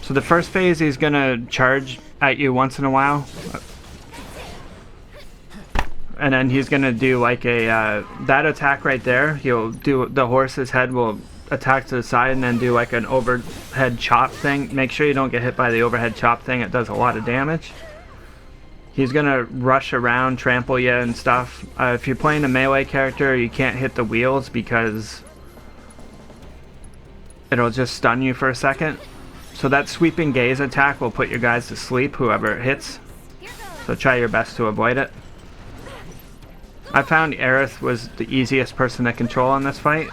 So the first phase, he's gonna charge at you once in a while. And then he's gonna do like a, that attack right there, he'll do, the horse's head will attack to the side and then do like an overhead chop thing. Make sure you don't get hit by the overhead chop thing, it does a lot of damage. He's gonna rush around, trample you and stuff. If you're playing a melee character, you can't hit the wheels because it'll just stun you for a second. So that sweeping gaze attack will put your guys to sleep, whoever it hits. So try your best to avoid it. I found Arith was the easiest person to control in this fight.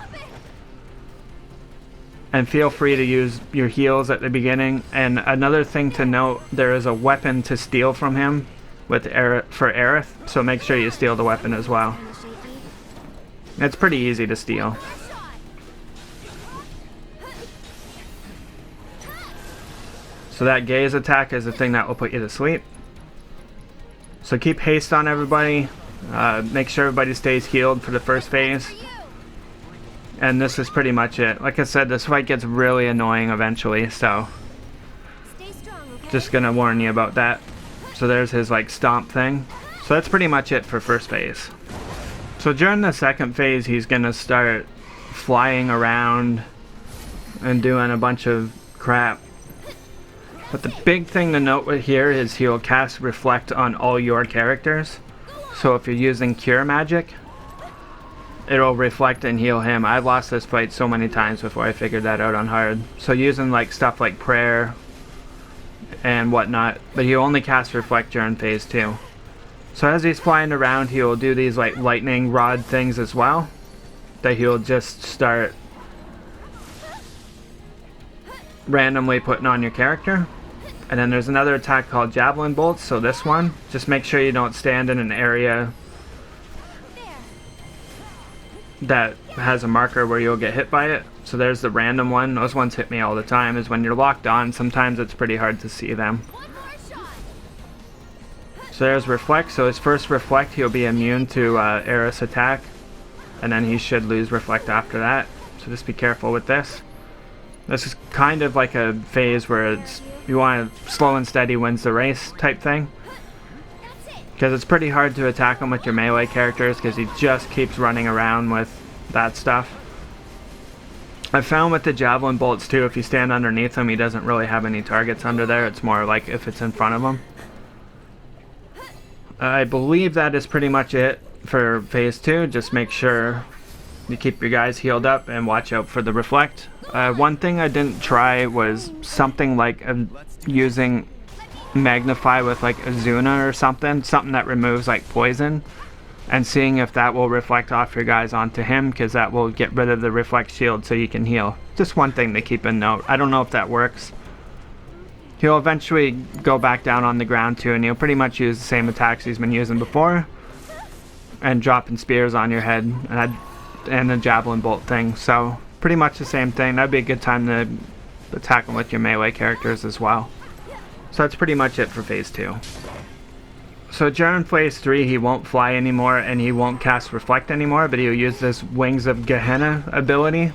And feel free to use your heals at the beginning. And another thing to note, there is a weapon to steal from him with for Arith, so make sure you steal the weapon as well. It's pretty easy to steal. So that gaze attack is the thing that will put you to sleep. So keep haste on everybody. Make sure everybody stays healed for the first phase. And this is pretty much it. Like I said, this fight gets really annoying eventually, so just gonna warn you about that. So there's his like stomp thing. So that's pretty much it for first phase. So during the second phase, he's gonna start flying around and doing a bunch of crap. But the big thing to note here is he'll cast Reflect on all your characters. So if you're using Cure Magic, it'll reflect and heal him. I've lost this fight so many times before I figured that out on hard. So using like stuff like Prayer and whatnot, but he'll only cast Reflect during phase 2. So as he's flying around, he'll do these like lightning rod things as well, that he'll just start randomly putting on your character. And then there's another attack called Javelin Bolt, so this one, just make sure you don't stand in an area that has a marker where you'll get hit by it. So there's the random one. Those ones hit me all the time, is when you're locked on, sometimes it's pretty hard to see them. So there's Reflect. So his first Reflect, he'll be immune to Arith's attack, and then he should lose Reflect after that. So just be careful with this. This is kind of like a phase where it's, you want to slow and steady wins the race type thing. Because it's pretty hard to attack him with your melee characters because he just keeps running around with that stuff. I found with the Javelin Bolts too, if you stand underneath him, he doesn't really have any targets under there. It's more like if it's in front of him. I believe that is pretty much it for phase 2. Just make sure you keep your guys healed up and watch out for the Reflect. One thing I didn't try was something like using Magnify with like Azuna or something that removes like poison, and seeing if that will reflect off your guys onto him, because that will get rid of the Reflect shield so you can heal. Just one thing to keep in note. I don't know if that works. He'll eventually go back down on the ground too, and he'll pretty much use the same attacks he's been using before, and dropping spears on your head and the Javelin Bolt thing. So pretty much the same thing. That'd be a good time to attack him with your melee characters as well. So that's pretty much it for phase 2. So during phase 3, he won't fly anymore and he won't cast Reflect anymore, but he'll use this Wings of Gehenna ability.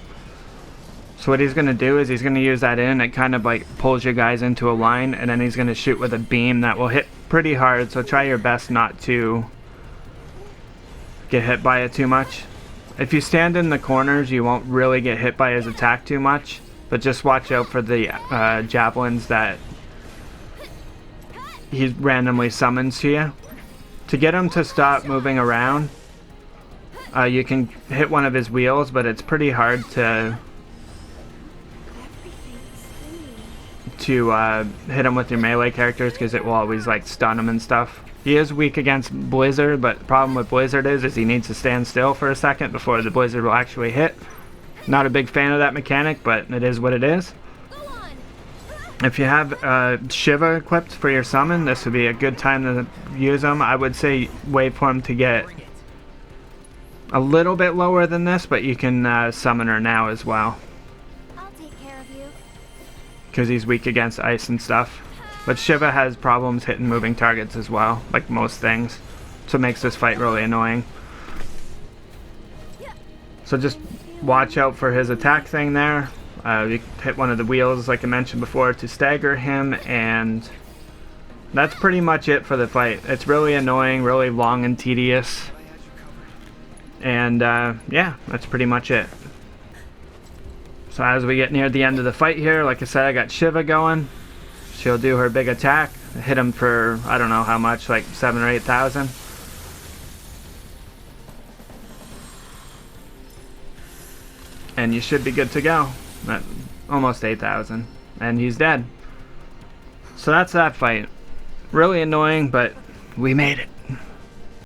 So what he's going to do is he's going to use that in. It kind of like pulls your guys into a line, and then he's going to shoot with a beam that will hit pretty hard. So try your best not to get hit by it too much. If you stand in the corners, you won't really get hit by his attack too much, but just watch out for the javelins that he randomly summons to you. To get him to stop moving around, you can hit one of his wheels, but it's pretty hard to hit him with your melee characters because it will always like stun him and stuff. He is weak against Blizzard, but the problem with Blizzard is he needs to stand still for a second before the Blizzard will actually hit. Not a big fan of that mechanic, but it is what it is. If you have Shiva equipped for your summon, this would be a good time to use them. I would say wait for him to get a little bit lower than this, but you can summon her now as well. I'll take care of you. Because he's weak against ice and stuff. But Shiva has problems hitting moving targets as well, like most things. So it makes this fight really annoying. So just watch out for his attack thing there. You hit one of the wheels, like I mentioned before, to stagger him, and that's pretty much it for the fight. It's really annoying, really long and tedious. And yeah, that's pretty much it. So as we get near the end of the fight here, like I said, I got Shiva going. She'll do her big attack, hit him for, I don't know how much, like 7,000 or 8,000. And you should be good to go. Almost 8,000. And he's dead. So that's that fight. Really annoying, but we made it.